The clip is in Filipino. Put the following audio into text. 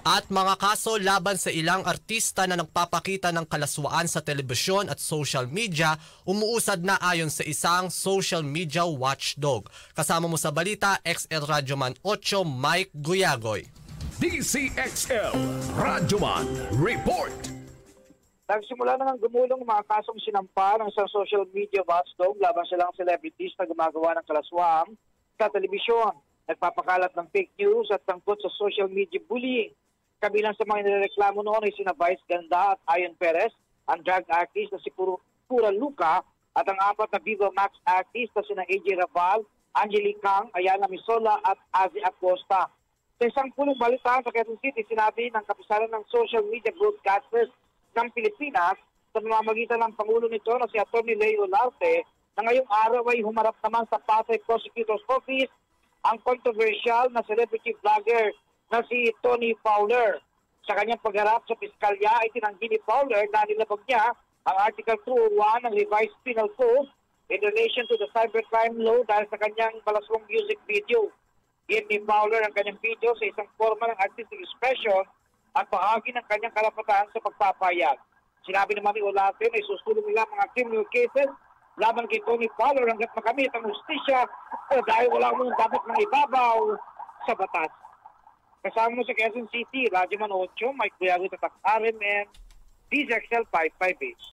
At mga kaso laban sa ilang artista na nagpapakita ng kalaswaan sa telebisyon at social media, umuusad na ayon sa isang social media watchdog. Kasama mo sa balita, XL Radyoman 8, Mike Guyagoy. DCXL Radyoman Report. Nagsimula na ng gumulong mga kasong sinampa ng isang social media watchdog laban silang celebrities na gumagawa ng kalaswaan sa telebisyon. Nagpapakalat ng fake news at tangkot sa social media bullying. Kabilang sa mga nireklamo noon ay sina Vice Ganda at Ayon Perez, ang drug artist na si Pura Luca at ang 4 na Viva Max artist na sina AJ Raval, Angelique Kang, Ayana Misola at Azi Acosta. Sa isang pulong balita sa Quezon City, sinabi ng kapisanan ng social media broadcasters ng Pilipinas sa pamamagitan ng Pangulo nito na si Atty. Leo Larte na ngayong araw ay humarap naman sa Pasay Prosecutor's Office ang controversial na celebrity vlogger na si Tony Fowler. Sa kanyang pagharap sa piskalya ay tinanggi ni Fowler na nilabag niya ang Article 201 ng Revised Penal Code in relation to the cybercrime law dahil sa kanyang malaswang music video. Iyan ni Fowler ang kanyang video sa isang forma ng artistic expression at bahagi ng kanyang karapatan sa pagpapayag. Sinabi naman ni Olarte na isusulong nila mga criminal cases laban kay Tony Fowler hanggat makamit ang justisya dahil wala mong dapat ng ibabaw sa batas. Kasama mo sa Quezon City, Radyoman 8, Mike Guyagoy, Tatak RMN, DZXL 558.